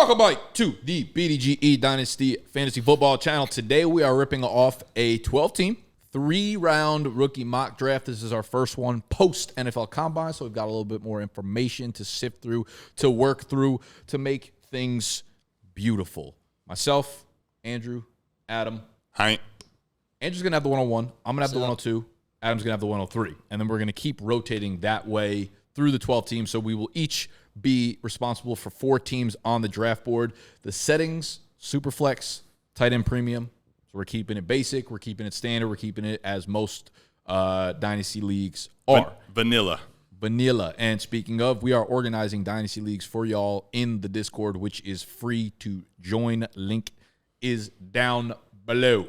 Welcome back to the BDGE Dynasty Fantasy Football channel. Today we are ripping off a 12-team, 3-round rookie mock draft. This is our first one post-NFL Combine, so we've got a little bit more information to sift through, to work through, to make things beautiful. Myself, Andrew, Adam. Hi. Andrew's going to have the 101. I'm going to have the 102. Adam's going to have the 103. And then we're going to keep rotating that way through the 12 teams, so we will each be responsible for 4 teams on the draft board. The settings, Superflex, tight end premium. So we're keeping it basic. We're keeping it standard. We're keeping it as most Dynasty leagues are. Vanilla. And speaking of, we are organizing Dynasty leagues for y'all in the Discord, which is free to join. Link is down below.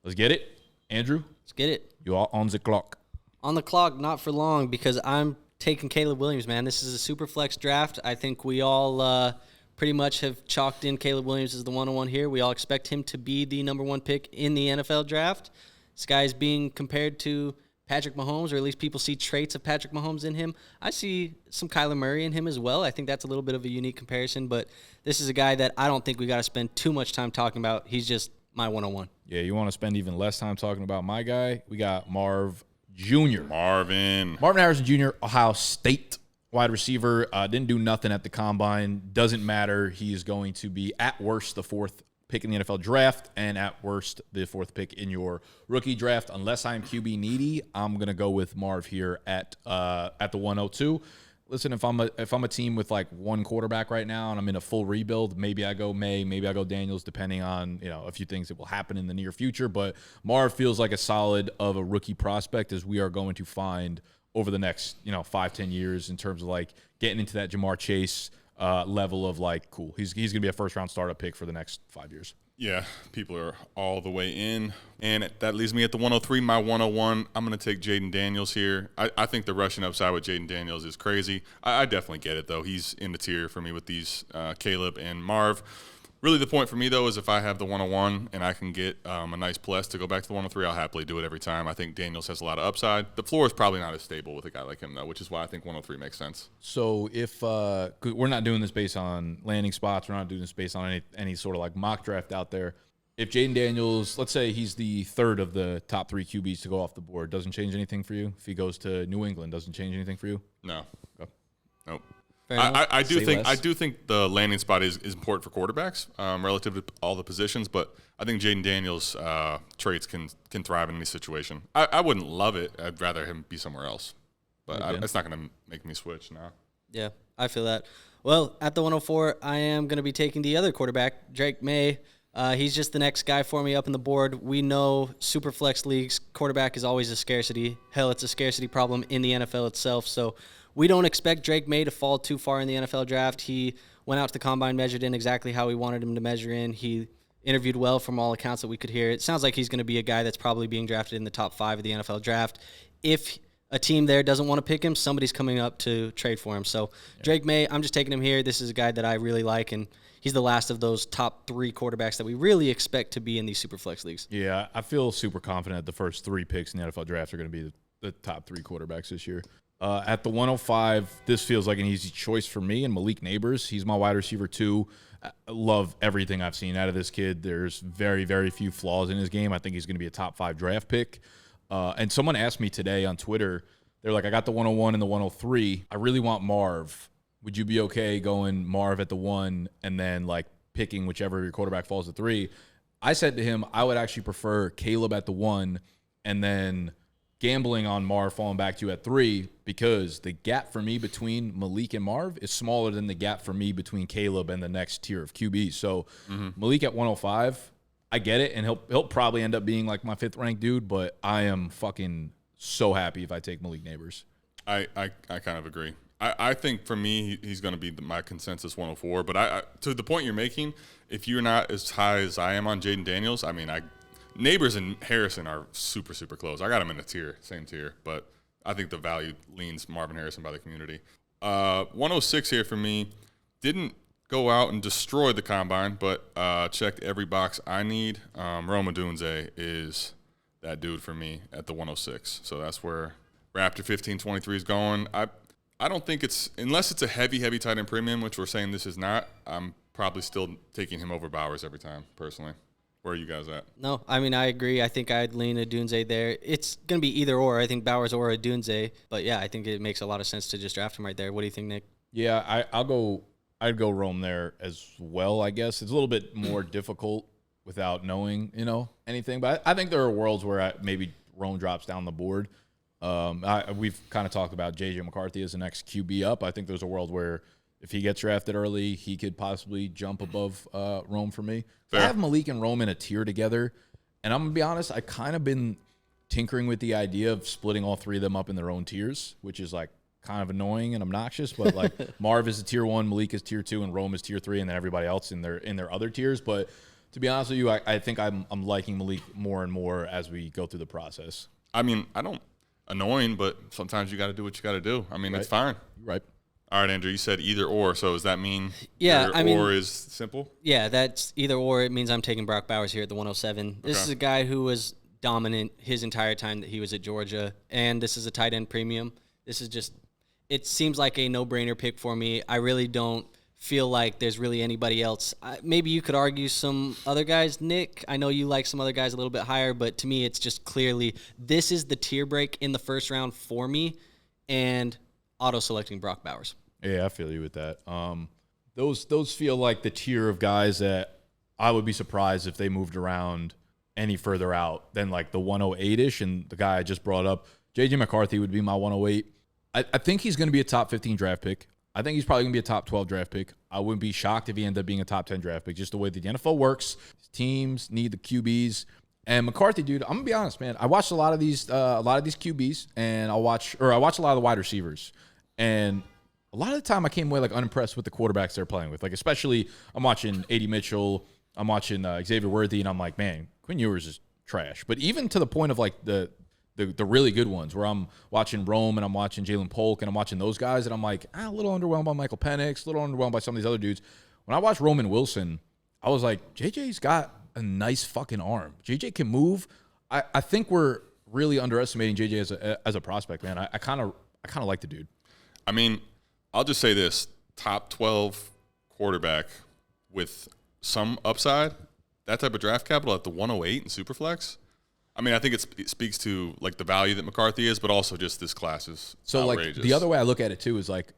Let's get it. Andrew? Let's get it. You are on the clock. On the clock, not for long, because I'm taking Caleb Williams, man. This is a super flex draft. I think we all pretty much have chalked in Caleb Williams as the 101 here. We all expect him to be the number 1 pick in the NFL draft. This guy's being compared to Patrick Mahomes, or at least people see traits of Patrick Mahomes in him. I see some Kyler Murray in him as well. I think that's a little bit of a unique comparison, but this is a guy that I don't think we got to spend too much time talking about. He's just my 101. Yeah, you want to spend even less time talking about my guy? We got Marv Jr. Marvin Harrison Jr., Ohio State wide receiver. Didn't do nothing at the Combine. Doesn't matter. He is going to be, at worst, the 4th pick in the NFL draft, and at worst, the 4th pick in your rookie draft. Unless I'm QB needy, I'm going to go with Marv here at the 102. Listen, if I'm a team with like 1 quarterback right now and I'm in a full rebuild, maybe I go Maye, maybe I go Daniels, depending on a few things that will happen in the near future. But Marv feels like a solid of a rookie prospect, as we are going to find over the next 5-10 years, in terms of like getting into that Jamar Chase level of like, cool. He's going to be a first-round startup pick for the next 5 years. Yeah, people are all the way in. And that leaves me at the 103, my 101. I'm going to take Jayden Daniels here. I think the rushing upside with Jayden Daniels is crazy. I definitely get it, though. He's in the tier for me with these Caleb and Marv. Really, the point for me, though, is if I have the 101 and I can get a nice plus to go back to the 103, I'll happily do it every time. I think Daniels has a lot of upside. The floor is probably not as stable with a guy like him, though, which is why I think 103 makes sense. So if 'cause we're not doing this based on landing spots, we're not doing this based on any sort of like mock draft out there. If Jayden Daniels, let's say he's the 3rd of the top 3 QBs to go off the board, doesn't change anything for you? If he goes to New England, doesn't change anything for you? No. Okay. Nope. I do think the landing spot is important for quarterbacks relative to all the positions, but I think Jayden Daniels' traits can thrive in any situation. I wouldn't love it. I'd rather him be somewhere else, but it's not going to make me switch now. Yeah, I feel that. Well, at the 104, I am going to be taking the other quarterback, Drake Maye. He's just the next guy for me up on the board. We know super flex leagues, quarterback is always a scarcity. Hell, it's a scarcity problem in the NFL itself, so we don't expect Drake Maye to fall too far in the NFL draft. He went out to the Combine, measured in exactly how we wanted him to measure in. He interviewed well from all accounts that we could hear. It sounds like he's going to be a guy that's probably being drafted in the top 5 of the NFL draft. If a team there doesn't want to pick him, somebody's coming up to trade for him. So Drake Maye, I'm just taking him here. This is a guy that I really like, and he's the last of those top 3 quarterbacks that we really expect to be in these super flex leagues. Yeah, I feel super confident the first 3 picks in the NFL draft are going to be the top 3 quarterbacks this year. At the 105, this feels like an easy choice for me, and Malik Nabers. He's my wide receiver too. I love everything I've seen out of this kid. There's very, very few flaws in his game. I think he's going to be a top 5 draft pick. And someone asked me today on Twitter, they're like, I got the 101 and the 103. I really want Marv. Would you be okay going Marv at the 1 and then like picking whichever your quarterback falls at 3? I said to him, I would actually prefer Caleb at the 1 and then gambling on Marv falling back to you at 3, because the gap for me between Malik and Marv is smaller than the gap for me between Caleb and the next tier of QB. So Malik at 105, I get it, and he'll probably end up being like my 5th ranked dude, but I am fucking so happy if I take Malik Nabers. I kind of agree. I think for me, he's going to be my consensus 104. But to the point you're making, if you're not as high as I am on Jayden Daniels, I mean, Nabers and Harrison are super, super close. I got him in a same tier, but I think the value leans Marvin Harrison by the community. 106 here for me. Didn't go out and destroy the Combine, but checked every box I need. Odunze is that dude for me at the 106. So that's where Raptor 1523 is going. I don't think unless it's a heavy tight end premium, which we're saying this is not, I'm probably still taking him over Bowers every time, personally. Where are you guys at? No, I mean, I agree. I think I'd lean Odunze there. It's going to be either or. I think Bowers or Odunze. But, yeah, I think it makes a lot of sense to just draft him right there. What do you think, Nick? Yeah, I'd go Rome there as well, I guess. It's a little bit more difficult without knowing, anything. But I think there are worlds where maybe Rome drops down the board. We've kind of talked about J.J. McCarthy as the next QB up. I think there's a world where if he gets drafted early, he could possibly jump above Rome for me. I have Malik and Rome in a tier together, and I'm going to be honest, I kind of been tinkering with the idea of splitting all three of them up in their own tiers, which is like kind of annoying and obnoxious, but like Marv is a tier 1, Malik is tier 2, and Rome is tier 3, and then everybody else in their other tiers. But to be honest with you, I think I'm liking Malik more and more as we go through the process. I mean, annoying, but sometimes you got to do what you got to do. I mean, Right. It's fine. Right. All right, Andrew, you said either or, so does that mean or is simple? Yeah, that's either or. It means I'm taking Brock Bowers here at the 107. This is a guy who was dominant his entire time that he was at Georgia, and this is a tight end premium. This is just – it seems like a no-brainer pick for me. I really don't feel like there's really anybody else. Maybe you could argue some other guys, Nick. I know you like some other guys a little bit higher, but to me it's just clearly this is the tier break in the first round for me, and auto-selecting Brock Bowers. Yeah, I feel you with that. Those feel like the tier of guys that I would be surprised if they moved around any further out than like the 108-ish. And the guy I just brought up, J.J. McCarthy, would be my 108. I think he's going to be a top 15 draft pick. I think he's probably going to be a top 12 draft pick. I wouldn't be shocked if he ended up being a top 10 draft pick, just the way the NFL works. Teams need the QBs. And McCarthy, dude, I'm going to be honest, man. I watched a lot of these QBs, and I watch a lot of the wide receivers. And a lot of the time I came away like unimpressed with the quarterbacks they're playing with. Like especially I'm watching A.D. Mitchell, I'm watching Xavier Worthy, and I'm like, man, Quinn Ewers is trash. But even to the point of like the really good ones where I'm watching Rome and I'm watching Jaylen Polk and I'm watching those guys and I'm like, a little underwhelmed by Michael Penix, a little underwhelmed by some of these other dudes. When I watched Roman Wilson, I was like, JJ's got a nice fucking arm. JJ can move. I think we're really underestimating JJ as a prospect, man. I kind of like the dude. I mean, I'll just say this. Top 12 quarterback with some upside, that type of draft capital at the 108 in Superflex. I mean, I think it speaks to, like, the value that McCarthy is, but also just this class is outrageous. Like, the other way I look at it, too, is, like,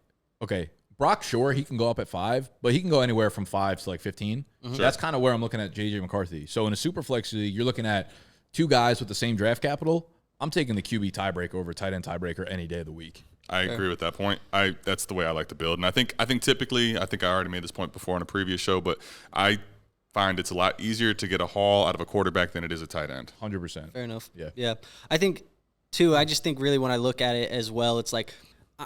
okay, Brock, sure, he can go up at 5, but he can go anywhere from 5 to, like, 15. Mm-hmm. Sure. That's kind of where I'm looking at J.J. McCarthy. So in a Superflex league, you're looking at two guys with the same draft capital. I'm taking the QB tiebreaker over tight end tiebreaker any day of the week. I agree with that point. That's the way I like to build. And I think typically, I think I already made this point before on a previous show, but I find it's a lot easier to get a haul out of a quarterback than it is a tight end. 100%. Fair enough. Yeah. I think, too, I just think really when I look at it as well, it's like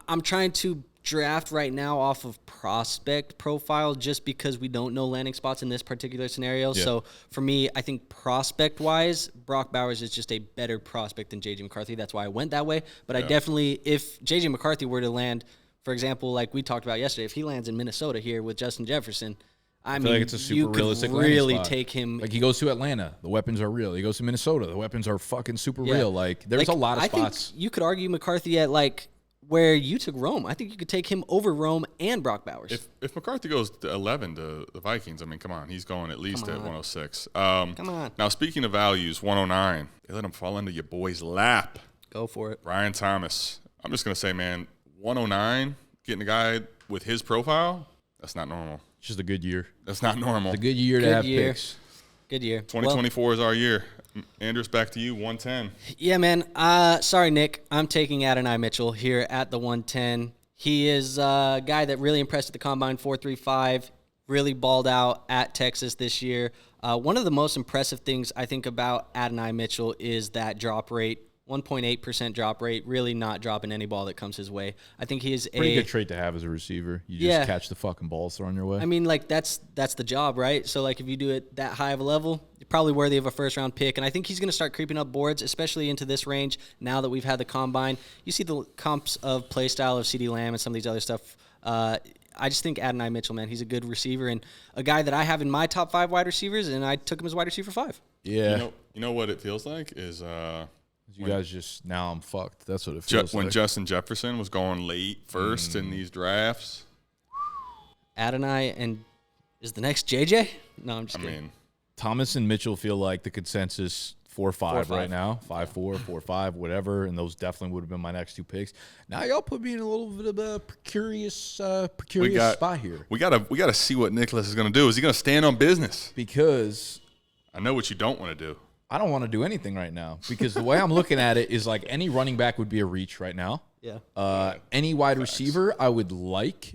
I'm trying to draft right now off of prospect profile just because we don't know landing spots in this particular scenario. Yeah. So for me, I think prospect-wise, Brock Bowers is just a better prospect than J.J. McCarthy. That's why I went that way. But I definitely, if J.J. McCarthy were to land, for example, like we talked about yesterday, if he lands in Minnesota here with Justin Jefferson, I mean, like it's a super you realistic could really spot. take him. Like he goes to Atlanta, the weapons are real. He goes to Minnesota, the weapons are fucking super real. Like there's a lot of spots. I think you could argue McCarthy at like where you took Rome. I think you could take him over Rome and Brock Bowers. If McCarthy goes to 11 to the Vikings, I mean, come on, he's going at least at 106. Come on. Now, speaking of values, 109, they let him fall into your boy's lap. Go for it. Ryan Thomas. I'm just going to say, man, 109, getting a guy with his profile, that's not normal. It's just a good year. That's not normal. It's a good year to have picks. Good year. 2024 is our year. Andrews, back to you, 110. Yeah, man. Sorry, Nick. I'm taking Adonai Mitchell here at the 110. He is a guy that really impressed at the Combine, 4.35, really balled out at Texas this year. One of the most impressive things I think about Adonai Mitchell is that drop rate. 1.8% drop rate, really not dropping any ball that comes his way. I think he is pretty good trait to have as a receiver. You just catch the fucking balls thrown your way. I mean, like that's the job, right? So like if you do it that high of a level, you're probably worthy of a first round pick. And I think he's going to start creeping up boards, especially into this range now that we've had the Combine. You see the comps of play style of CeeDee Lamb and some of these other stuff. I just think Adonai Mitchell, man, he's a good receiver and a guy that I have in my top 5 wide receivers, and I took him as wide receiver 5. Yeah. You know what it feels like is you guys just, now I'm fucked. That's what it feels like. When Justin Jefferson was going late first in these drafts. Adonai and Is the next JJ? No, I'm just kidding. mean, Thomas and Mitchell feel like the consensus 4-5 right 4-5. now, 5-4, 4-5, whatever, and those definitely would have been my next 2 picks. Now y'all put me in a little bit of a precarious spot here we gotta see what Nicholas is gonna do. Is he gonna stand on business? because I know what you don't want to do. I don't want to do anything right now because the way I'm looking at it is like any running back would be a reach right now. Yeah. Any wide receiver I would like,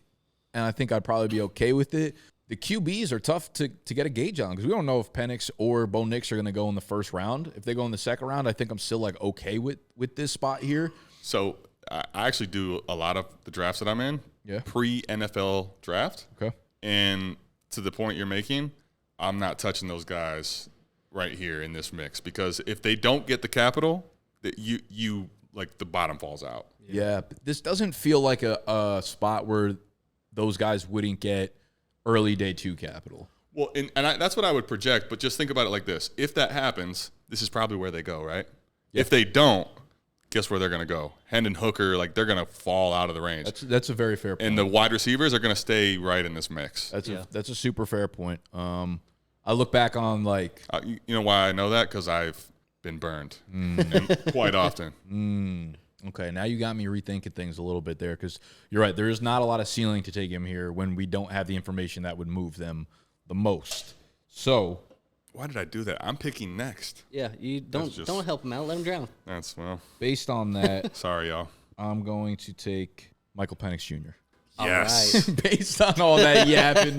and I think I'd probably be okay with it. The QBs are tough to get a gauge on because we don't know if Penix or Bo Nix are going to go in the first round. If they go in the second round, I think I'm still like okay with this spot here. So I actually do a lot of the drafts that I'm in. Yeah. Pre-NFL draft. Okay. And to the point you're making, I'm not touching those guys right here in this mix because if they don't get the capital, that you like the bottom falls out. Yeah, but this doesn't feel like a spot where those guys wouldn't get early day 2 capital. Well, that's what I would project, but just think about it like this. If that happens, this is probably where they go, right? Yeah. If they don't, guess where they're going to go? Hendon Hooker, like they're going to fall out of the range. That's a very fair point. And the wide receivers are going to stay right in this mix. That's a super fair point. I look back on like You know why I know that? Because I've been burned and quite often. Okay, now you got me rethinking things a little bit there because you're right. There is not a lot of ceiling to take him here when we don't have the information that would move them the most. So, Why did I do that? I'm picking next. Yeah, you don't help him out. Let him drown. That's, well, based on that, sorry, y'all. I'm going to take Michael Penix Jr. Yes. All right. Based on all that yapping,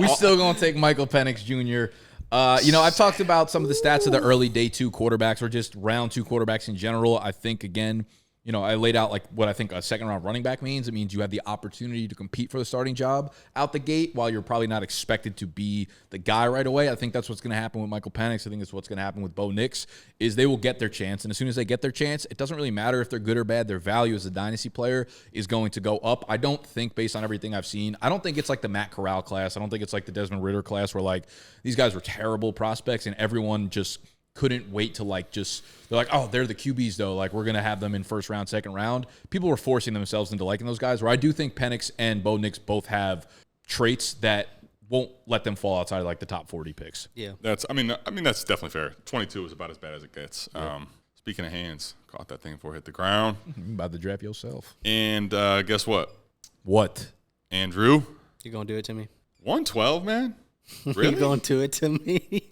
we still going to take Michael Penix Jr. I've talked about some of the stats of the early day 2 quarterbacks or just round 2 quarterbacks in general. I think, again, I laid out like what I think a second round running back means. It means you have the opportunity to compete for the starting job out the gate while you're probably not expected to be the guy right away. I think that's what's going to happen with Michael Penix. I think that's what's going to happen with Bo Nix is they will get their chance. And as soon as they get their chance, it doesn't really matter if they're good or bad. Their value as a dynasty player is going to go up. I don't think based on everything I've seen, I don't think it's like the Matt Corral class. I don't think it's like the Desmond Ridder class where like these guys were terrible prospects and everyone just couldn't wait to they're like, oh, they're the QBs though. Like we're going to have them in first round, second round. People were forcing themselves into liking those guys where I do think Penix and Bo Nix both have traits that won't let them fall outside of like the top 40 picks. Yeah. That's definitely fair. 22 is about as bad as it gets. Yeah. Speaking of hands, caught that thing before it hit the ground. You about to draft yourself. And guess what? What? Andrew? You going to do it to me? 112, man? Really? You going to do it to me?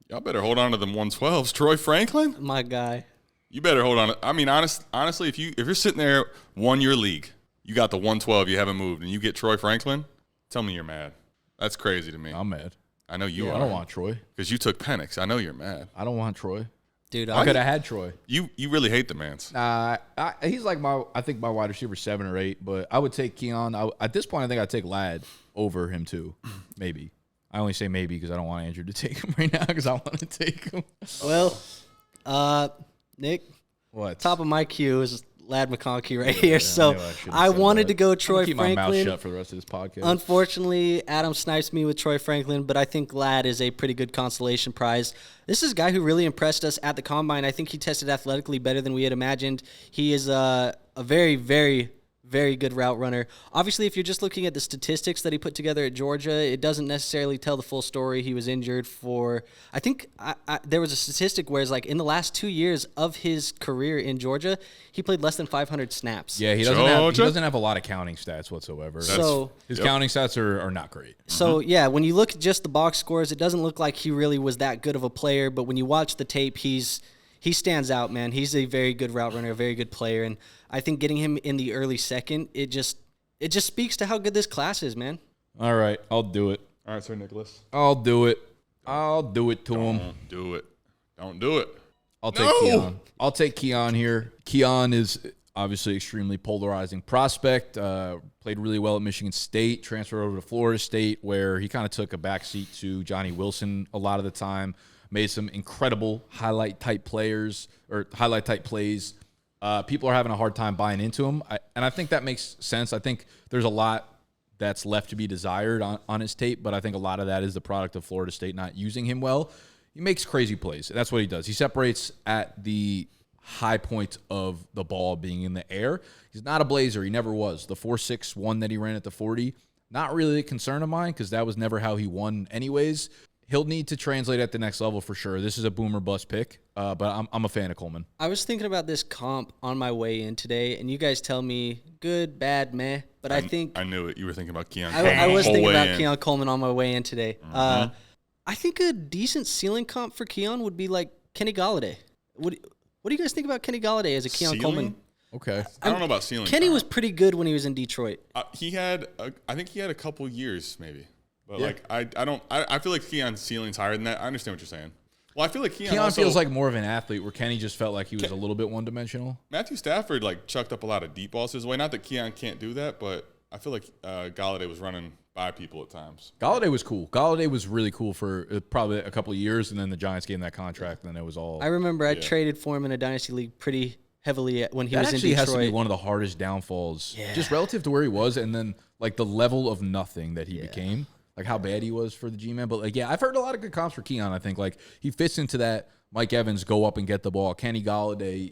Y'all better hold on to them 112s. Troy Franklin? My guy. You better hold on. I mean, honestly, if you're sitting there 1 year league, you got the 112, you haven't moved, and you get Troy Franklin, tell me you're mad. That's crazy to me. I'm mad. I know you are. I don't want Troy. Because you took Penix. I know you're mad. I don't want Troy. Dude, I could have had Troy. You really hate the man. He's like I think my wide receiver 7 or 8, but I would take Keon. At this point, I think I'd take Ladd over him too. Maybe. I only say maybe because I don't want Andrew to take him right now because I want to take him. Well, Nick, what? Top of my queue is Ladd McConkey right here. So I wanted to go Troy keep Franklin. My mouth shut for the rest of this podcast. Unfortunately, Adam snipes me with Troy Franklin, but I think Ladd is a pretty good consolation prize. This is a guy who really impressed us at the Combine. I think he tested athletically better than we had imagined. He is a very, very, very good route runner. Obviously, if you're just looking at the statistics that he put together at Georgia, it doesn't necessarily tell the full story. He was injured for, I think there was a statistic where it's like in the last 2 years of his career in Georgia, he played less than 500 snaps. Yeah, he doesn't have a lot of counting stats whatsoever. So his counting stats are not great. So, yeah, when you look at just the box scores, it doesn't look like he really was that good of a player, but when you watch the tape, he stands out, man. He's a very good route runner, a very good player, and I think getting him in the early second, it just speaks to how good this class is, man. All right, I'll do it. All right, Sir Nicholas. I'll do it. I'll do it to him. Don't do it. Don't do it. I'll take Keon. I'll take Keon here. Keon is obviously extremely polarizing prospect. Played really well at Michigan State. Transferred over to Florida State, where he kind of took a backseat to Johnny Wilson a lot of the time. Made some incredible highlight-type plays. People are having a hard time buying into him, and I think that makes sense. I think there's a lot that's left to be desired on his tape, but I think a lot of that is the product of Florida State not using him well. He makes crazy plays. That's what he does. He separates at the high point of the ball being in the air. He's not a blazer. He never was. The 4.61 that he ran at the 40, Not really a concern of mine because that was never how he won anyways. He'll need to translate at the next level for sure. This is a boomer bust pick, but I'm a fan of Coleman. I was thinking about this comp on my way in today, and you guys tell me good, bad, meh. But I think I knew it. You were thinking about Keon. I was thinking about Keon Coleman on my way in today. I think a decent ceiling comp for Keon would be like Kenny Golladay. What do you guys think about Kenny Golladay as a Keon Coleman? Okay. I don't know about ceiling. Kenny was pretty good when he was in Detroit. I think he had a couple years maybe. But I feel like Keon's ceiling's higher than that. I understand what you're saying. Well, I feel like Keon also feels like more of an athlete where Kenny just felt like he was a little bit one-dimensional. Matthew Stafford like chucked up a lot of deep balls his way. Not that Keon can't do that, but I feel like Golladay was running by people at times. Golladay was cool. Golladay was really cool for probably a couple of years, and then the Giants gave him that contract, and then it was all. I remember I traded for him in a Dynasty league pretty heavily when he was in Detroit. That actually has to be one of the hardest downfalls, just relative to where he was, and then like the level of nothing that he became, like how bad he was for the G-Man. But like, I've heard a lot of good comps for Keon. I think like he fits into that Mike Evans go up and get the ball, Kenny Golladay,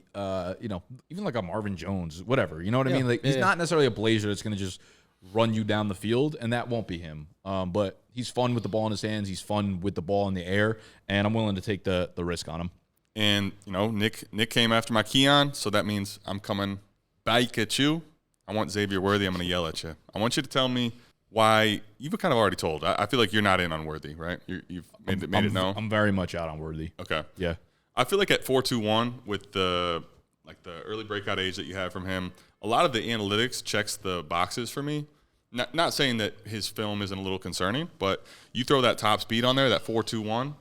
even like a Marvin Jones, whatever. You know what I mean? Like he's not necessarily a blazer that's going to just run you down the field, and that won't be him. But he's fun with the ball in his hands. He's fun with the ball in the air, and I'm willing to take the risk on him. And, Nick came after my Keon, so that means I'm coming back at you. I want Xavier Worthy. I'm going to yell at you. I want you to tell me why. You've kind of already told. I feel like you're not in on Worthy, right? You've made it known. I'm very much out on Worthy. Okay. Yeah. I feel like at 4.21 with the early breakout age that you have from him, a lot of the analytics checks the boxes for me. Not saying that his film isn't a little concerning, but you throw that top speed on there, that 4.21,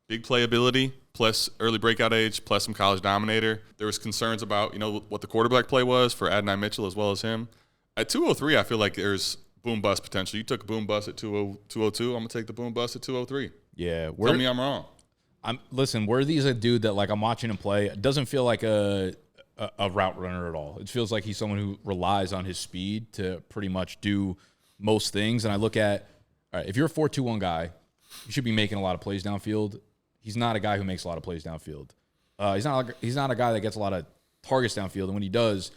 big playability, plus early breakout age, plus some college dominator. There was concerns about, what the quarterback play was for Adonai Mitchell as well as him. At 203, I feel like there's boom bust potential. You took a boom bust at 202. I'm going to take the boom bust at 203. Yeah. Tell me I'm wrong. Listen, Worthy's a dude that like I'm watching him play. It doesn't feel like a route runner at all. It feels like he's someone who relies on his speed to pretty much do most things. And I look at, all right, if you're a 4.21 guy, you should be making a lot of plays downfield. He's not a guy who makes a lot of plays downfield. He's not a guy that gets a lot of targets downfield. And when he does,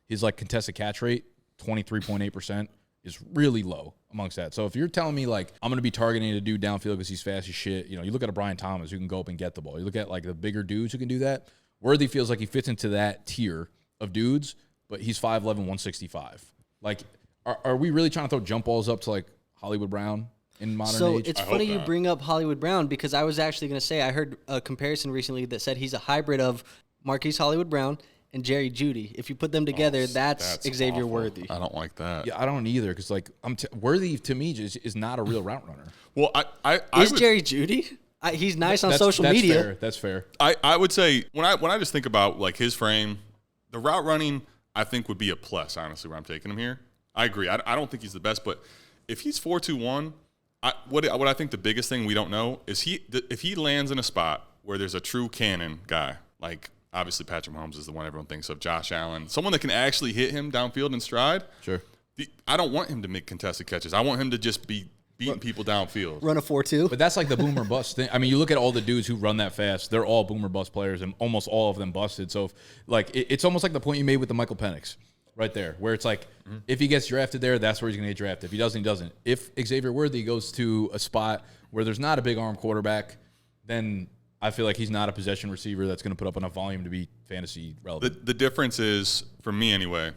his like contested catch rate, 23.8%, is really low amongst that. So if you're telling me like I'm going to be targeting a dude downfield because he's fast as shit, you look at a Brian Thomas who can go up and get the ball. You look at like the bigger dudes who can do that. Worthy feels like he fits into that tier of dudes, but he's 5'11", 165. Like, are we really trying to throw jump balls up to like Hollywood Brown in modern age? So it's funny you bring up Hollywood Brown because I was actually going to say I heard a comparison recently that said he's a hybrid of Marquise Hollywood Brown and Jerry Jeudy. If you put them together, that's Xavier awful. Worthy. I don't like that. Yeah, I don't either because like Worthy to me is not a real route runner. Well, Jerry Jeudy? He's nice on social media. Fair. That's fair. I would say when I just think about like his frame, the route running I think would be a plus. Honestly, where I'm taking him here, I agree. I don't think he's the best, but if he's 4.21, what I think the biggest thing we don't know is if he lands in a spot where there's a true cannon guy, like obviously Patrick Mahomes is the one everyone thinks of, Josh Allen, someone that can actually hit him downfield in stride. Sure. I don't want him to make contested catches. I want him to just be beating people downfield. Run a 4.2. But that's like the boomer bust thing. I mean, you look at all the dudes who run that fast, they're all boomer bust players, and almost all of them busted. So, it's almost like the point you made with the Michael Penix right there, where it's like, if he gets drafted there, that's where he's going to get drafted. If he doesn't, he doesn't. If Xavier Worthy goes to a spot where there's not a big arm quarterback, then I feel like he's not a possession receiver that's going to put up enough volume to be fantasy relevant. The difference is, for me anyway,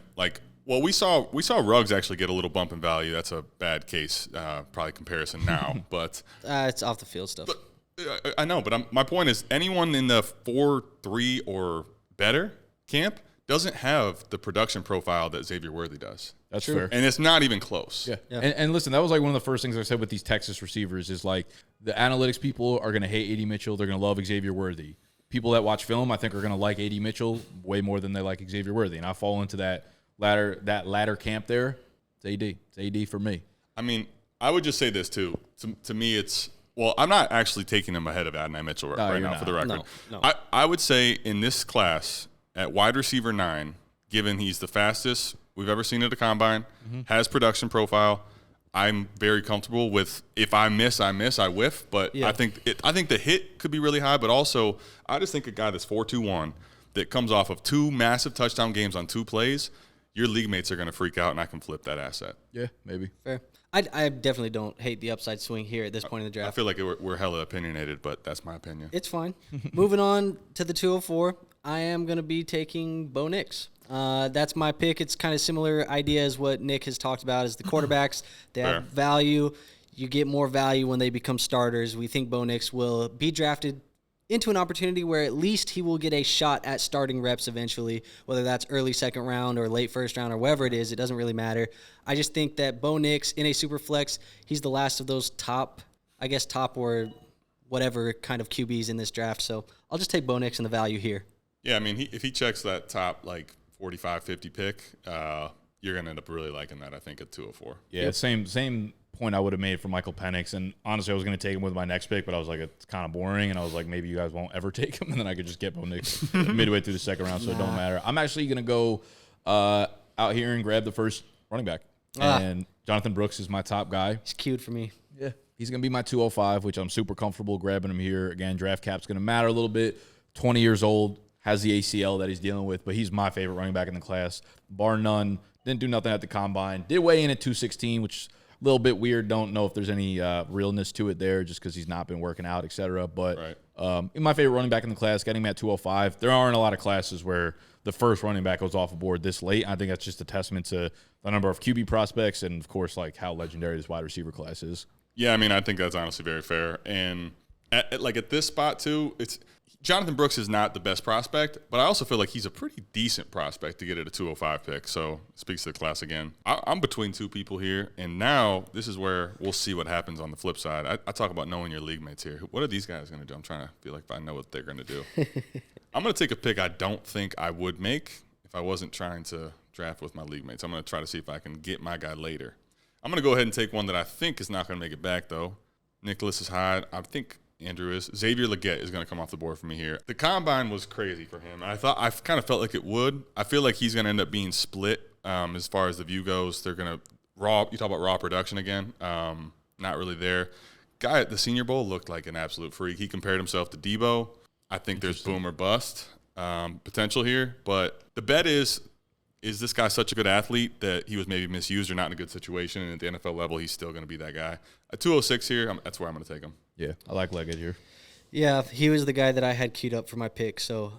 we saw Ruggs actually get a little bump in value. That's a bad case, probably comparison now, but it's off the field stuff. But, I know, but my point is anyone in the 4.3 or better camp doesn't have the production profile that Xavier Worthy does. That's fair. And it's not even close. Yeah. And listen, that was like one of the first things I said with these Texas receivers is like the analytics people are going to hate A.D. Mitchell. They're going to love Xavier Worthy. People that watch film, I think, are going to like A.D. Mitchell way more than they like Xavier Worthy. And I fall into that ladder camp there. It's A.D. It's A.D. for me. I mean, I would just say this too. To me, I'm not actually taking him ahead of Adonai Mitchell right now, for the record. No. I would say in this class, at wide receiver 9, given he's the fastest we've ever seen at a combine, has production profile, I'm very comfortable with if I miss, I whiff. But I think the hit could be really high. But also, I just think a guy that's 4.21 that comes off of 2 massive touchdown games on 2 plays, your league mates are going to freak out, and I can flip that asset. Yeah, maybe. Fair. I definitely don't hate the upside swing here at this point in the draft. I feel like we're hella opinionated, but that's my opinion. It's fine. Moving on to the 204, I am going to be taking Bo Nix. That's my pick. It's kind of similar idea as what Nick has talked about as the quarterbacks. They have value. You get more value when they become starters. We think Bo Nix will be drafted into an opportunity where at least he will get a shot at starting reps eventually, whether that's early second round or late first round or whatever it is. It doesn't really matter. I just think that Bo Nix in a super flex, he's the last of those top or whatever kind of QBs in this draft. So I'll just take Bo Nix and the value here. Yeah, I mean, if he checks that top, 45, 50 pick, you're going to end up really liking that, I think, at 204. Yeah, same point I would have made for Michael Penix. And honestly, I was going to take him with my next pick, but I was like, it's kind of boring. And I was like, maybe you guys won't ever take him. And then I could just get Bo Nix midway through the second round, so it don't matter. I'm actually going to go out here and grab the first running back. And Jonathan Brooks is my top guy. He's cute for me. Yeah. He's going to be my 205, which I'm super comfortable grabbing him here. Again, draft cap's going to matter a little bit. 20 years old, has the ACL that he's dealing with, but he's my favorite running back in the class, bar none. Didn't do nothing at the combine. Did weigh in at 216, which is a little bit weird. Don't know if there's any realness to it there just because he's not been working out, et cetera. But my favorite running back in the class, getting him at 205. There aren't a lot of classes where the first running back goes off the board this late. I think that's just a testament to the number of QB prospects and, of course, how legendary this wide receiver class is. Yeah, I mean, I think that's honestly very fair. And at this spot, too, Jonathan Brooks is not the best prospect, but I also feel like he's a pretty decent prospect to get at a 205 pick. So it speaks to the class again. I'm between two people here, and now this is where we'll see what happens on the flip side. I talk about knowing your league mates here. What are these guys going to do? I'm trying to feel like I know what they're going to do. I'm going to take a pick I don't think I would make if I wasn't trying to draft with my league mates. I'm going to try to see if I can get my guy later. I'm going to go ahead and take one that I think is not going to make it back, though. Nicholas is high. I think Andrew is. Xavier Legette is going to come off the board for me here. The combine was crazy for him. I kind of felt like it would. I feel like he's going to end up being split as far as the view goes. They're going to you talk about raw production again. Not really there. Guy at the Senior Bowl looked like an absolute freak. He compared himself to Debo. I think there's boom or bust potential here. But the bet is this guy such a good athlete that he was maybe misused or not in a good situation, and at the NFL level, he's still going to be that guy. At 206 here, that's where I'm going to take him. Yeah, I like Legette here. Yeah, he was the guy that I had queued up for my pick, so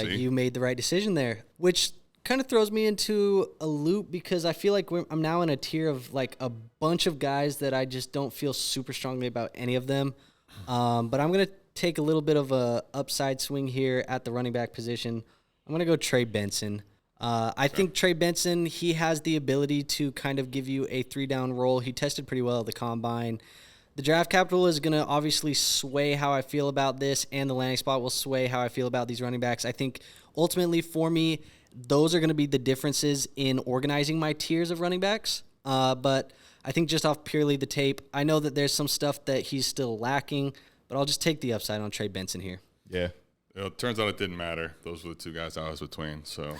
you made the right decision there, which kind of throws me into a loop because I feel like I'm now in a tier of a bunch of guys that I just don't feel super strongly about any of them. But I'm going to take a little bit of a upside swing here at the running back position. I'm going to go Trey Benson. I think Trey Benson, he has the ability to kind of give you a 3-down role. He tested pretty well at the combine. The draft capital is going to obviously sway how I feel about this, and the landing spot will sway how I feel about these running backs. I think ultimately for me, those are going to be the differences in organizing my tiers of running backs. But I think just off purely the tape, I know that there's some stuff that he's still lacking, but I'll just take the upside on Trey Benson here. Yeah. It turns out it didn't matter. Those were the two guys I was between. So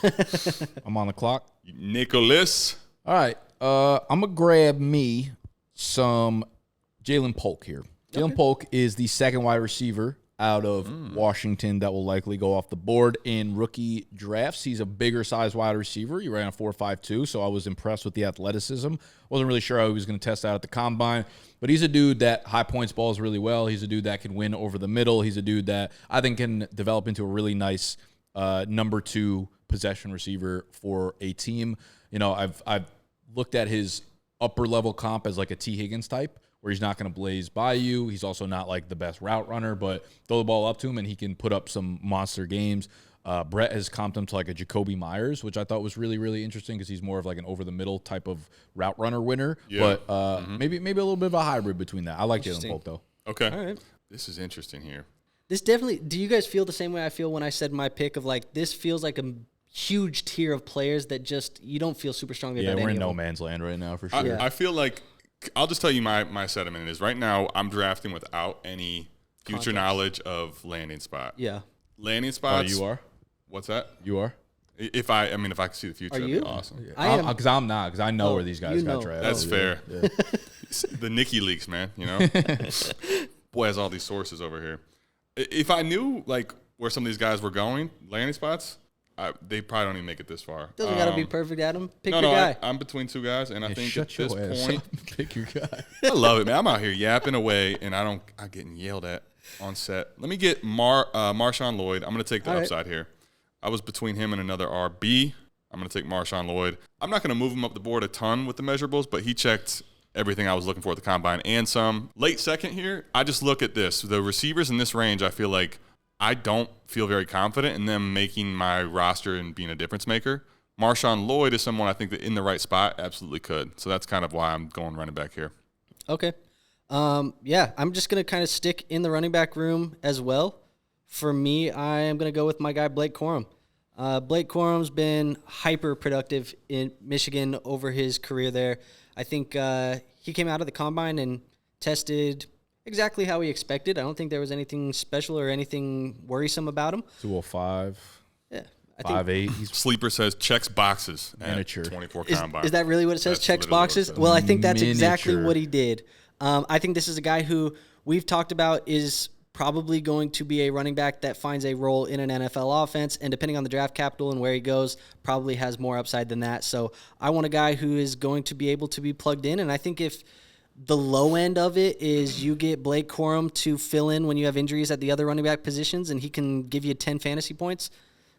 I'm on the clock. Nicholas. All right. I'm going to grab me some Jaylen Polk here. Jaylen Polk is the second wide receiver out of Washington that will likely go off the board in rookie drafts. He's a bigger size wide receiver. He ran a 4.52, so I was impressed with the athleticism. Wasn't really sure how he was going to test out at the combine, but he's a dude that high points balls really well. He's a dude that can win over the middle. He's a dude that I think can develop into a really nice number 2 possession receiver for a team. You know, I've looked at his upper level comp as like a T. Higgins type, where he's not going to blaze by you. He's also not like the best route runner, but throw the ball up to him and he can put up some monster games. Brett has comped him to like a Jacoby Myers, which I thought was really, really interesting because he's more of like an over-the-middle type of route runner winner. Yeah. But maybe a little bit of a hybrid between that. I like Jaylen Polk, though. Okay. All right. This is interesting here. This definitely – do you guys feel the same way I feel when I said my pick of this feels like a huge tier of players that just you don't feel super strongly about any of them? Yeah, we're in no man's land right now for sure. I feel like – I'll just tell you my sentiment is right now I'm drafting without any future knowledge of landing spot. Yeah. Landing spots. Oh, you are? What's that? You are? If I can see the future, that'd be awesome. Yeah. I am. Because I'm not. Because I know where these guys got drafted. That's fair. Yeah. The Nicky leaks, man. You know, boy has all these sources over here. If I knew where some of these guys were going, landing spots, they probably don't even make it this far. Doesn't got to be perfect, Adam. Pick No, your guy. I'm between two guys, and I think at this point, pick your guy. I love it, man. I'm out here yapping away, and I'm getting yelled at on set. Let me get Marshawn Lloyd. I'm going to take the upside here. I was between him and another RB. I'm going to take Marshawn Lloyd. I'm not going to move him up the board a ton with the measurables, but he checked everything I was looking for at the combine and some. Late second here, I just look at this. The receivers in this range, I feel like I don't feel very confident in them making my roster and being a difference maker. Marshawn Lloyd is someone I think that in the right spot absolutely could. So that's kind of why I'm going running back here. Okay. Yeah, I'm just going to kind of stick in the running back room as well. For me, I am going to go with my guy, Blake Corum. Blake Corum's been hyper productive in Michigan over his career there. I think he came out of the combine and tested exactly how he expected. I don't think there was anything special or anything worrisome about him. 205. Yeah. 5'8". He's Sleeper says checks boxes miniature. At 24 combine. Is that really what it says? That's Checks literally what it boxes? says. Well, I think that's Miniature. exactly what he did. I think this is a guy who we've talked about is probably going to be a running back that finds a role in an NFL offense, and depending on the draft capital and where he goes, probably has more upside than that. So I want a guy who is going to be able to be plugged in, and I think if the low end of it is you get Blake Corum to fill in when you have injuries at the other running back positions and he can give you 10 fantasy points,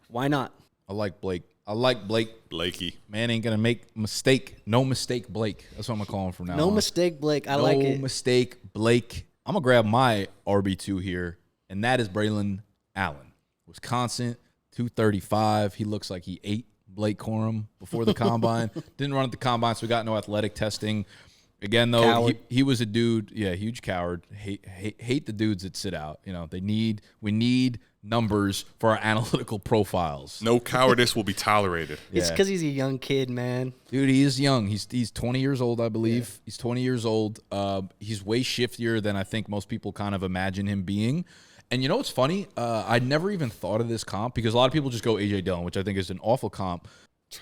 why not? I like Blake. Blakey. Man ain't gonna make mistake. No mistake, Blake. That's what I'm gonna call him from now on. No mistake, Blake. I like it. No mistake, Blake. I'm gonna grab my RB2 here, and that is Braylon Allen, Wisconsin, 235. He looks like he ate Blake Corum before the combine. Didn't run at the combine, so we got no athletic testing. Again, though, he was a dude. Yeah, huge coward. Hate the dudes that sit out. You know, we need numbers for our analytical profiles. No cowardice will be tolerated. It's because he's a young kid, man. Dude, he is young. He's 20 years old, I believe. Yeah. He's 20 years old. He's way shiftier than I think most people kind of imagine him being. And you know what's funny? I never even thought of this comp because a lot of people just go A.J. Dillon, which I think is an awful comp.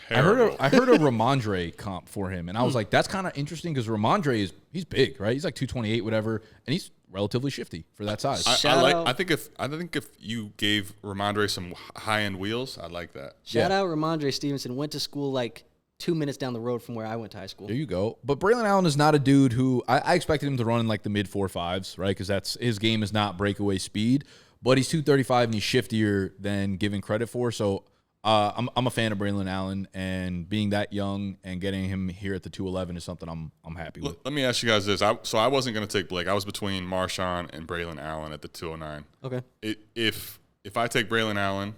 Terrible. I heard a Ramondre comp for him, and I was like, that's kind of interesting because Ramondre he's big, right? He's like 228, whatever, and he's relatively shifty for that size. I think if you gave Ramondre some high end wheels, I'd like that. Shout out Ramondre Stevenson. Went to school like 2 minutes down the road from where I went to high school. There you go. But Braylon Allen is not a dude who I expected him to run in like the mid 4.5s, right? Because that's his game is not breakaway speed, but he's 235 and he's shiftier than given credit for. So I'm a fan of Braylon Allen, and being that young and getting him here at the 211 is something I'm happy with. Let me ask you guys this. So I wasn't going to take Blake. I was between Marshawn and Braylon Allen at the 209. Okay. If I take Braylon Allen,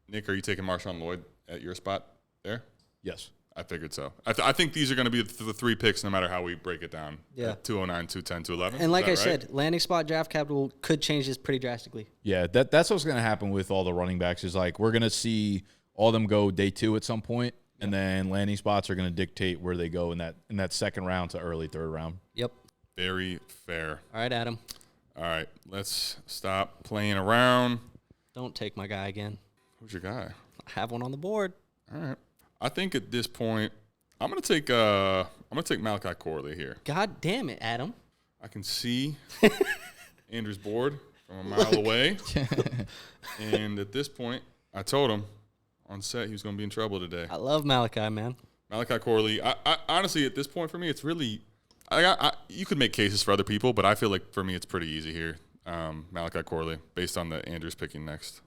Nick, are you taking Marshawn Lloyd at your spot there? Yes. I figured so. I think these are going to be the three picks no matter how we break it down. Yeah. 209, 210, 211. And like I said, landing spot draft capital could change this pretty drastically. Yeah, that's what's going to happen with all the running backs is like we're going to see all of them go day 2 at some point, and then landing spots are going to dictate where they go in that second round to early third round. Yep. Very fair. All right, Adam. All right, let's stop playing around. Don't take my guy again. Who's your guy? I have one on the board. All right. I think at this point, I'm gonna take Malachi Corley here. God damn it, Adam! I can see Andrew's board from a mile away, and at this point, I told him on set he was gonna be in trouble today. I love Malachi, man. Malachi Corley. I honestly, at this point for me, it's really, you could make cases for other people, but I feel like for me, it's pretty easy here. Malachi Corley, based on the Andrew's picking next.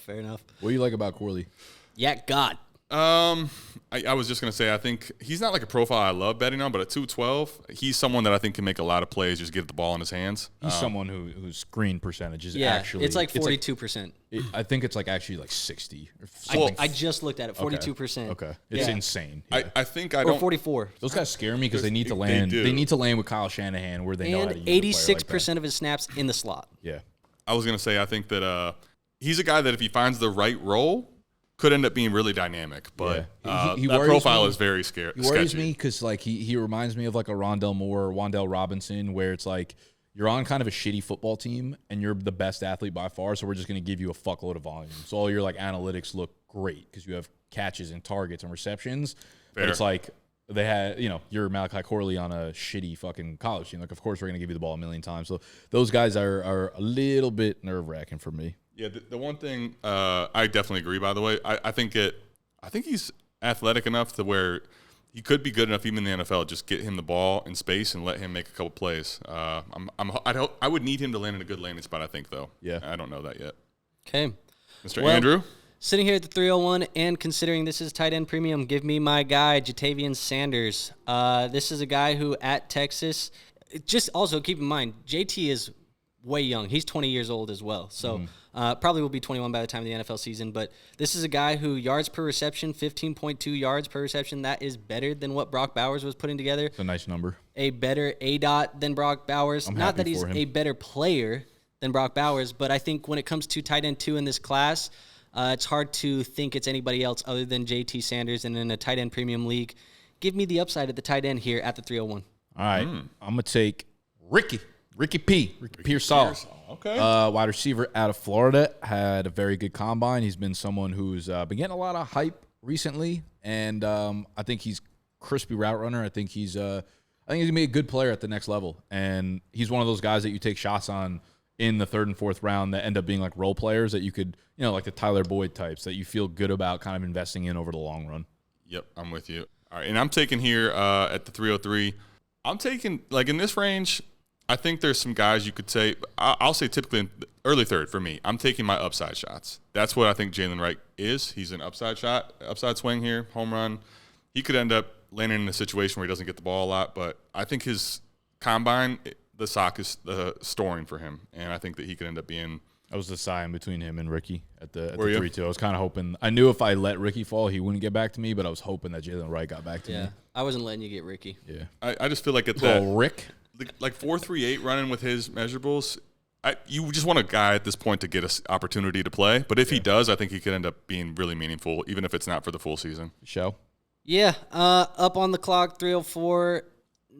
Fair enough. What do you like about Corley? Yeah, God. I was just gonna say I think he's not like a profile I love betting on, but at 212, he's someone that I think can make a lot of plays, just get the ball in his hands. He's someone whose screen percentage is Yeah, actually it's like 42%. I think it's like actually like 60 or something. I just looked at it, 42%. Okay, it's insane. I think I don't. Or 44. Those guys scare me because they need to land. They need to land with Kyle Shanahan where they know how to use And a player like 86% of his snaps in the slot. Yeah. I was gonna say I think that he's a guy that if he finds the right role, could end up being really dynamic, but he that worries profile me. is very scary. He worries me because like he reminds me of like a Rondell Moore or Wan'Dale Robinson, where it's like you're on kind of a shitty football team and you're the best athlete by far, so we're just going to give you a fuckload of volume. So all your like analytics look great because you have catches and targets and receptions. Fair. But it's like they had, you're Malachi Corley on a shitty fucking college team. Like, of course we're going to give you the ball a million times. So those guys are a little bit nerve-wracking for me. Yeah, the one thing I definitely agree. By the way, I think he's athletic enough to where he could be good enough even in the NFL. Just get him the ball in space and let him make a couple plays. I would need him to land in a good landing spot. I think though. Yeah, I don't know that yet. Okay, Mr. Andrew. Sitting here at the 301 and considering this is tight end premium, give me my guy, Jatavian Sanders. This is a guy who at Texas, just also keep in mind, JT is way young. He's 20 years old as well. So probably will be 21 by the time of the NFL season. But this is a guy who yards per reception, 15.2 yards per reception. That is better than what Brock Bowers was putting together. It's a nice number. A better ADOT than Brock Bowers. Not that he's a better player than Brock Bowers, but I think when it comes to tight end 2 in this class, it's hard to think it's anybody else other than JT Sanders. And in a tight end premium league, give me the upside at the tight end here at the 301. All right. I'm going to take Ricky Pearsall. Okay. Wide receiver out of Florida. Had a very good combine. He's been someone who's been getting a lot of hype recently. And I think he's crispy route runner. I think he's going to be a good player at the next level. And he's one of those guys that you take shots on in the 3rd and 4th round that end up being like role players that you could, like the Tyler Boyd types that you feel good about kind of investing in over the long run. Yep, I'm with you. All right, and I'm taking here at the 303. I'm taking, like in this range, I think there's some guys you could say, I'll say typically in the early 3rd for me. I'm taking my upside shots. That's what I think Jaylen Wright is. He's an upside swing here, home run. He could end up landing in a situation where he doesn't get the ball a lot, but I think his combine, the sock is storing for him, and I think that he could end up being. I was deciding between him and Ricky at the 3-2. I was kind of hoping. I knew if I let Ricky fall, he wouldn't get back to me, but I was hoping that Jaylen Wright got back to me. I wasn't letting you get Ricky. Yeah. I just feel like at that. Rick? Like 4.38 running with his measurables, you just want a guy at this point to get an opportunity to play. But if he does, I think he could end up being really meaningful, even if it's not for the full season. Show? Yeah. Up on the clock, 304.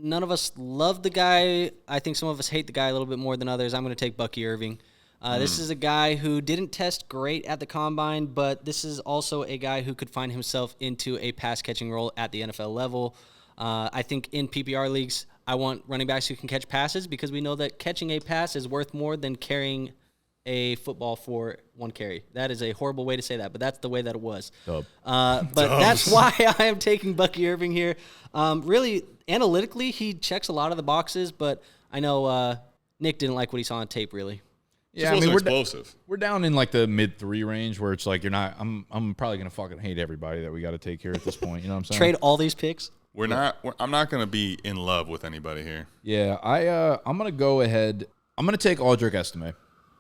None of us love the guy. I think some of us hate the guy a little bit more than others. I'm going to take Bucky Irving. This is a guy who didn't test great at the combine, but this is also a guy who could find himself into a pass-catching role at the NFL level. I think in PPR leagues, I want running backs who can catch passes because we know that catching a pass is worth more than carrying a football for 1 carry. That is a horrible way to say that, but that's the way that it was. But that's why I am taking Bucky Irving here. Really, analytically, he checks a lot of the boxes, but I know Nick didn't like what he saw on tape, really. Yeah, I mean, we're explosive. We're down in like the mid-3 range where it's like you're not. I'm probably gonna fucking hate everybody that we got to take here at this point. You know what I'm saying? Trade all these picks. I'm not gonna be in love with anybody here. Yeah, I'm gonna go ahead. I'm gonna take Audric Estime,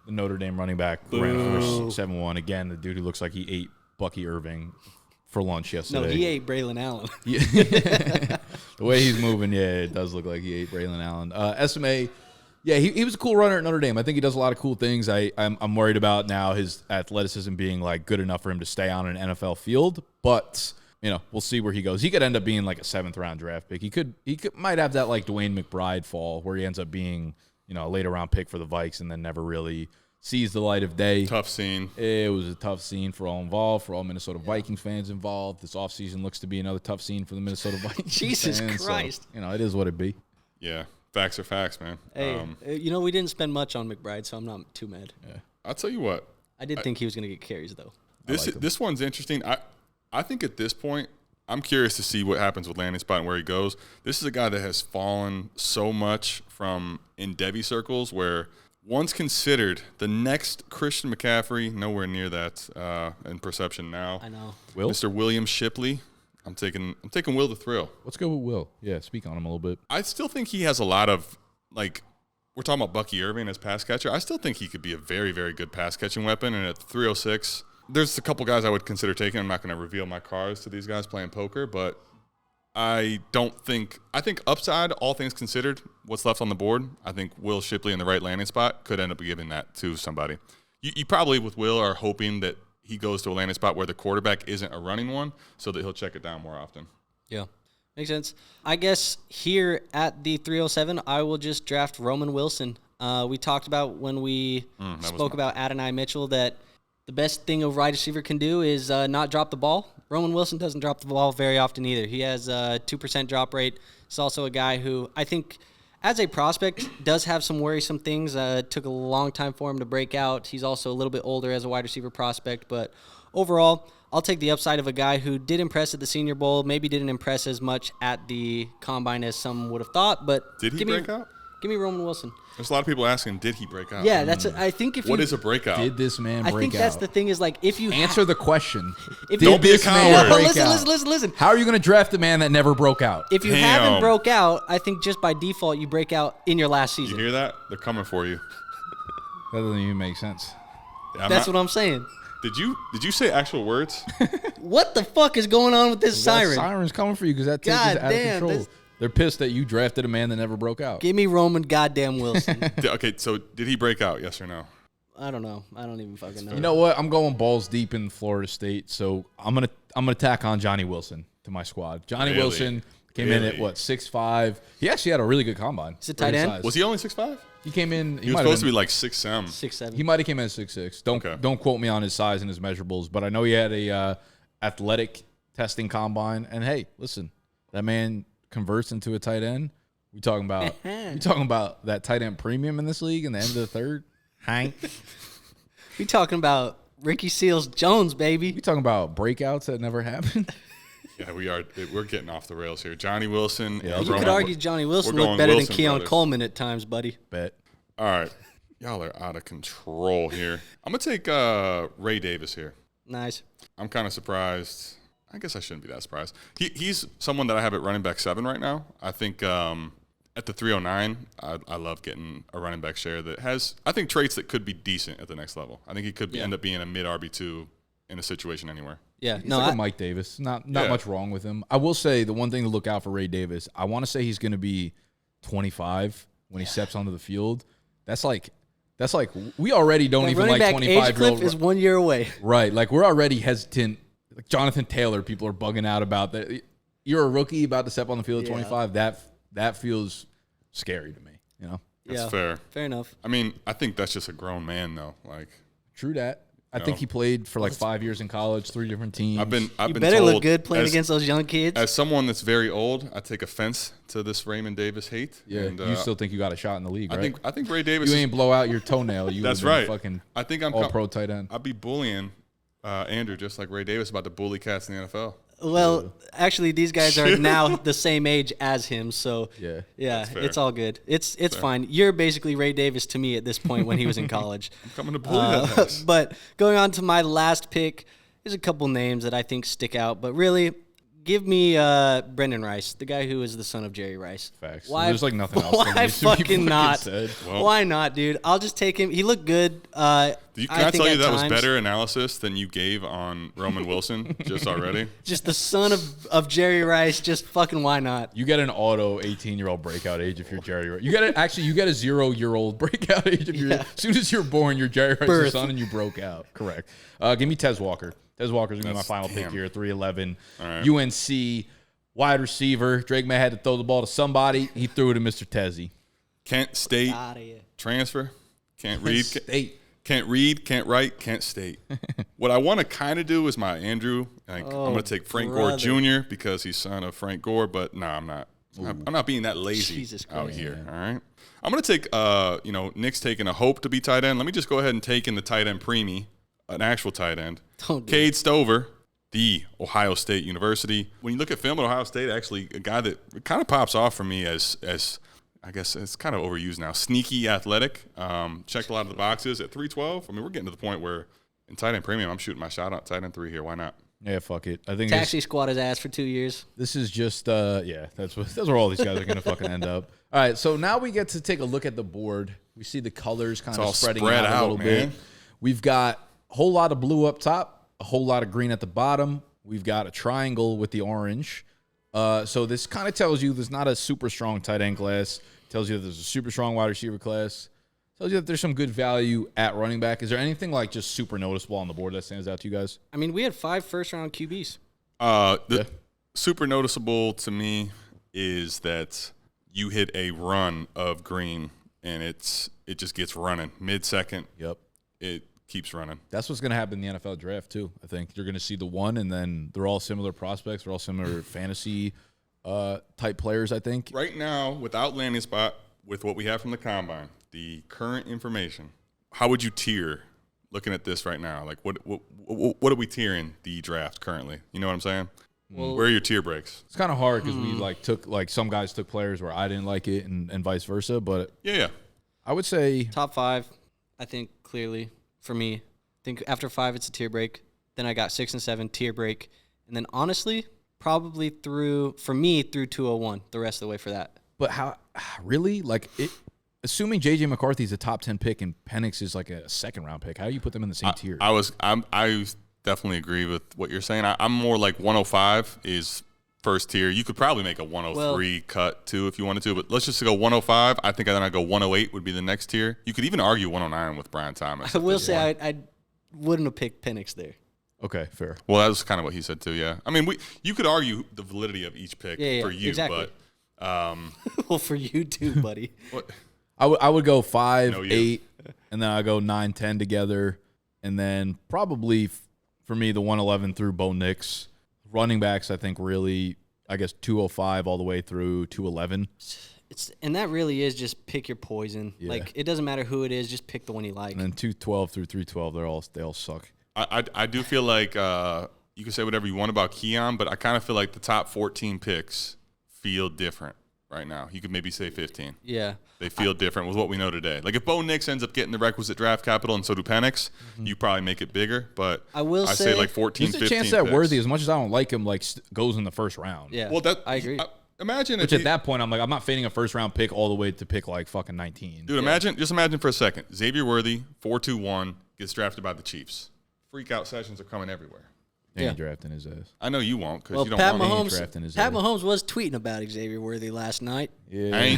the Notre Dame running back, ran for 7-1. Again, the dude who looks like he ate Bucky Irving for lunch yesterday. No, he ate Braylon Allen. The way he's moving, it does look like he ate Braylon Allen. Estime. Yeah, he was a cool runner at Notre Dame. I think he does a lot of cool things. I'm worried about now his athleticism being like good enough for him to stay on an NFL field, but we'll see where he goes. He could end up being like a 7th round draft pick. He might have that like Dwayne McBride fall where he ends up being a later round pick for the Vikes and then never really sees the light of day. Tough scene. It was a tough scene for all involved, for all Minnesota Vikings fans involved. This offseason looks to be another tough scene for the Minnesota Vikings. Jesus fans. Christ. So, it is what it be. Yeah. Facts are facts, man. Hey, we didn't spend much on McBride, so I'm not too mad. Yeah. I'll tell you what. I did think he was going to get carries, though. This one's interesting. I think at this point, I'm curious to see what happens with landing spot and where he goes. This is a guy that has fallen so much from in Devy circles where once considered the next Christian McCaffrey, nowhere near that in perception now. I know. Mr. William Shipley. I'm taking Will the Thrill. Let's go with Will. Yeah, speak on him a little bit. I still think he has a lot of, like, we're talking about Bucky Irving as pass catcher. I still think he could be a very, very good pass catching weapon. And at 306, there's a couple guys I would consider taking. I'm not going to reveal my cards to these guys playing poker, but I think upside, all things considered, what's left on the board, I think Will Shipley in the right landing spot could end up giving that to somebody. You probably, with Will, are hoping that he goes to a landing spot where the quarterback isn't a running one so that he'll check it down more often. Yeah, makes sense. I guess here at the 307, I will just draft Roman Wilson. We talked about when we spoke about Adonai Mitchell that the best thing a wide receiver can do is not drop the ball. Roman Wilson doesn't drop the ball very often either. He has a 2% drop rate. He's also a guy who I think as a prospect, does have some worrisome things. Took a long time for him to break out. He's also a little bit older as a wide receiver prospect, but overall, I'll take the upside of a guy who did impress at the Senior Bowl, maybe didn't impress as much at the Combine as some would have thought, but Did he break out? Give me Roman Wilson. There's a lot of people asking, did he break out? Yeah, I think if What is a breakout? Did this man break out? I think that's the thing is like if you answer the question. If Don't be a coward. Listen. How are you going to draft a man that never broke out? If you haven't broke out, I think just by default you break out in your last season. You hear that? They're coming for you. That doesn't even make sense. That's what I'm saying. Did you say actual words? What the fuck is going on with this siren? That siren's coming for you because that take is out of control. They're pissed that you drafted a man that never broke out. Give me Roman goddamn Wilson. Okay, so did he break out? Yes or no? I don't know. I don't even fucking know. You know what? I'm going balls deep in Florida State, so I'm gonna tack on Johnny Wilson to my squad. Johnny Wilson came in at what 6'5". He actually had a really good combine. He's a tight end. Was he only 6'5"? He came in. He was supposed to be like 6'7". 6'7". He might have came in at 6'6". Don't quote me on his size and his measurables, but I know he had a athletic testing combine. And hey, listen, that man converts into a tight end. We talking about that tight end premium in this league in the end of the third. Hank. We talking about Ricky Seals Jones, baby. We talking about breakouts that never happened. Yeah, we are. We're getting off the rails here. Johnny Wilson. Yeah, you could argue Johnny Wilson looked better than Keon Coleman at times, buddy. Bet. All right. Y'all are out of control here. I'm going to take Ray Davis here. Nice. I'm kind of surprised. I guess I shouldn't be that surprised. He's someone that I have at running back 7 right now. I think at the 309, I love getting a running back share that has, I think, traits that could be decent at the next level. I think he could end up being a mid RB2 in a situation anywhere. Yeah, he's like a Mike Davis. Not much wrong with him. I will say the one thing to look out for Ray Davis, I want to say he's going to be 25 when he steps onto the field. That's like we already don't even like 25-year-old. Is 1 year away. Right, like we're already hesitant. Like Jonathan Taylor, people are bugging out about that. You're a rookie about to step on the field at 25. That feels scary to me. You know, that's fair. Fair enough. I mean, I think that's just a grown man though. Like, true that. I think he played for like 5 years in college, 3 different teams. I've been better told look good playing against those young kids. As someone that's very old, I take offense to this Raymond Davis hate. Yeah, and, you still think you got a shot in the league, right? I think Ray Davis. You ain't blow out your toenail. You that's right. Fucking I think I'm all-pro tight end. I'll be bullying Andrew just like Ray Davis about to bully cats in the NFL. Well, actually, these guys are now the same age as him, so yeah, it's all good. It's fine. You're basically Ray Davis to me at this point when he was in college. I'm coming to bully that ass. But going on to my last pick, there's a couple names that I think stick out, but really, give me Brenden Rice, the guy who is the son of Jerry Rice. Facts. Why? There's like nothing else. Why fucking not? Well, why not, dude? I'll just take him. He looked good. Can I tell you that was better analysis than you gave on Roman Wilson just already? Just the son of Jerry Rice. Just fucking why not? You get an auto 18-year-old breakout age if you're Jerry Rice. You get a 0-year-old breakout age if you're. As soon as you're born, you're Jerry Rice's son and you broke out. Correct. Give me Tez Walker. Tez Walker's going to be my final pick here, 311. Right. UNC, wide receiver. Drake May had to throw the ball to somebody. He threw it to Mr. Tezzy. Kent State transfer. Can't read. Can't read, can't write, can't state. What I want to kind of do is my Andrew. I'm going to take Frank Gore Jr. because he's son of Frank Gore, but no, I'm not. I'm not being that lazy out here, man. All right? I'm going to take, Nick's taking a hope to be tight end. Let me just go ahead and take in the tight end preemie. An actual tight end. Cade Stover, the Ohio State University. When you look at film at Ohio State, actually a guy that kind of pops off for me as I guess it's kind of overused now, sneaky athletic. Checked a lot of the boxes at 312. I mean, we're getting to the point where in tight end premium, I'm shooting my shot at tight end 3 here. Why not? Yeah, fuck it. I think Taxi squad his ass for 2 years. This is just that's where all these guys are gonna fucking end up. All right, so now we get to take a look at the board. We see the colors kind of spreading out a little bit. We've got a whole lot of blue up top, a whole lot of green at the bottom. We've got a triangle with the orange. So this kind of tells you there's not a super strong tight end class. Tells you that there's a super strong wide receiver class. Tells you that there's some good value at running back. Is there anything like just super noticeable on the board that stands out to you guys? I mean, we had 5 first-round QBs. Super noticeable to me is that you hit a run of green, and it just gets running. Mid-second, it keeps running. That's what's going to happen in the NFL draft, too. I think you're going to see the one, and then they're all similar prospects. They're all similar fantasy type players, I think. Right now, without landing spot, with what we have from the combine, the current information, how would you tier looking at this right now? Like, what are we tiering the draft currently? You know what I'm saying? Well, where are your tier breaks? It's kind of hard because we took some guys took players where I didn't like it and vice versa. But yeah, I would say top 5, I think clearly for me. I think after 5 it's a tier break. Then I got 6 and 7 tier break, and then honestly probably through 201 the rest of the way for that. But how really assuming JJ McCarthy's a top 10 pick and Penix is like a second round pick, how do you put them in the same tier? I definitely agree with what you're saying. I'm more like 105 is first tier. You could probably make a 103 cut too if you wanted to, but let's just go 105. I think then I go 108 would be the next tier. You could even argue 109 with Brian Thomas. I will say I wouldn't have picked Penix there. Okay, fair. Well, that was kind of what he said too. Yeah, I mean, you could argue the validity of each pick for you, exactly. But well, for you too, buddy. I would go 5, 8, and then I go 9, 10 together, and then probably for me the 111 through Bo Nix. Running backs, I think really, I guess 205 all the way through 211. And that really is just pick your poison. Yeah. Like it doesn't matter who it is, just pick the one you like. And then 212 through 312, they all suck. I do feel like you can say whatever you want about Keon, but I kind of feel like the top 14 picks feel different right now. You could maybe say 15. Yeah. They feel different with what we know today. Like if Bo Nix ends up getting the requisite draft capital and so do Penix, you probably make it bigger. But I say like 14, there's 15 a chance that picks. Worthy, as much as I don't like him, goes in the first round. Yeah. Well, I agree. Imagine Which at that point, I'm not fading a first round pick all the way to pick like fucking 19. Dude, just imagine for a second. Xavier Worthy, 4-2-1, gets drafted by the Chiefs. Freak out sessions are coming everywhere. He ain't drafting his ass. I know you won't because you don't Pat want Pat Mahomes was tweeting about Xavier Worthy last night. Yeah.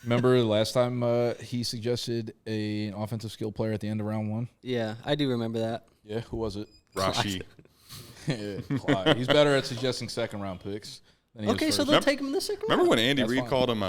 Remember last time he suggested an offensive skill player at the end of round 1? Yeah, I do remember that. Yeah, who was it? Rashi. Clyde. He's better at suggesting second round picks. Okay, so they'll take him in the second round. Remember when Andy Reid called him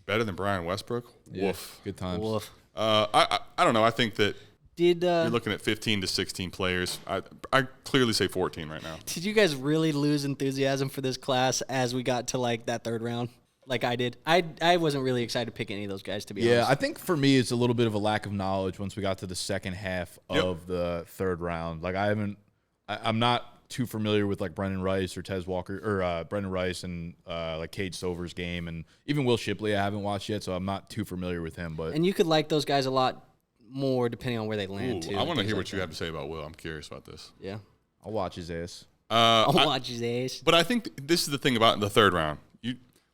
better than Brian Westbrook? Yeah, Woof. good times. Woof. I don't know. I think that you're looking at 15 to 16 players. I clearly say 14 right now. Did you guys really lose enthusiasm for this class as we got to like that third round? Like I did. I wasn't really excited to pick any of those guys, to be honest. Yeah, I think for me it's a little bit of a lack of knowledge once we got to the second half of the third round. Like I'm not too familiar with like Brendan Rice or Tez Walker or Brendan Rice and like Cade Stover's game, and even Will Shipley I haven't watched yet, so I'm not too familiar with him. But and you could like those guys a lot more depending on where they land too. I want to hear what you have to say about Will. I'm curious about this. Yeah, I'll watch his ass. I'll watch his ass. But I think this is the thing about the third round.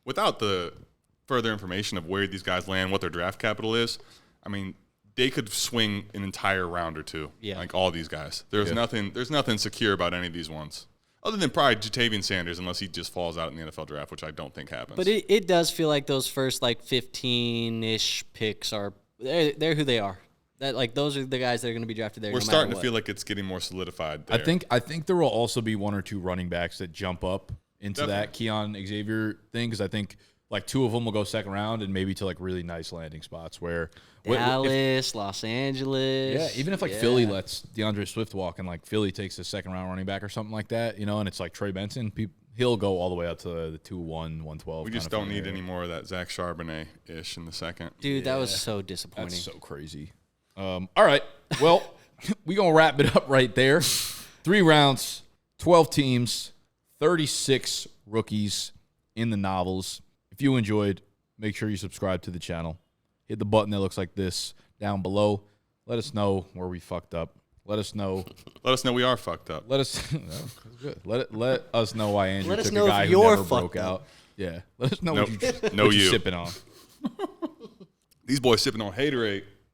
Without the further information of where these guys land, what their draft capital is, I mean, they could swing an entire round or two. Yeah. Like all these guys. There's nothing secure about any of these ones. Other than probably Jatavian Sanders, unless he just falls out in the NFL draft, which I don't think happens. But it does feel like those first like 15-ish picks are they're who they are. That like those are the guys that are going to be drafted there. We're starting to feel like it's getting more solidified there. I think there will also be one or two running backs that jump up into that Keon Xavier thing, because I think like 2 of them will go second round and maybe to like really nice landing spots where Dallas, Los Angeles. Yeah, even if like Philly lets DeAndre Swift walk and like Philly takes a second round running back or something like that, and it's like Trey Benson, he'll go all the way up to the 2-1, 112. We just don't need any more of that Zach Charbonnet-ish in the second. Dude, that was so disappointing. That's so crazy. All right, well, we going to wrap it up right there. 3 rounds, 12 teams, 36 rookies in the novels. If you enjoyed, make sure you subscribe to the channel. Hit the button that looks like this down below. Let us know where we fucked up. Let us know. Let us know we are fucked up. Let us. No, good. Let us know why Andrew Let us took know a guy if who you're never broke fucked up. out. Yeah. Let us know Nope. what you you sipping on. These boys sipping on Haterade.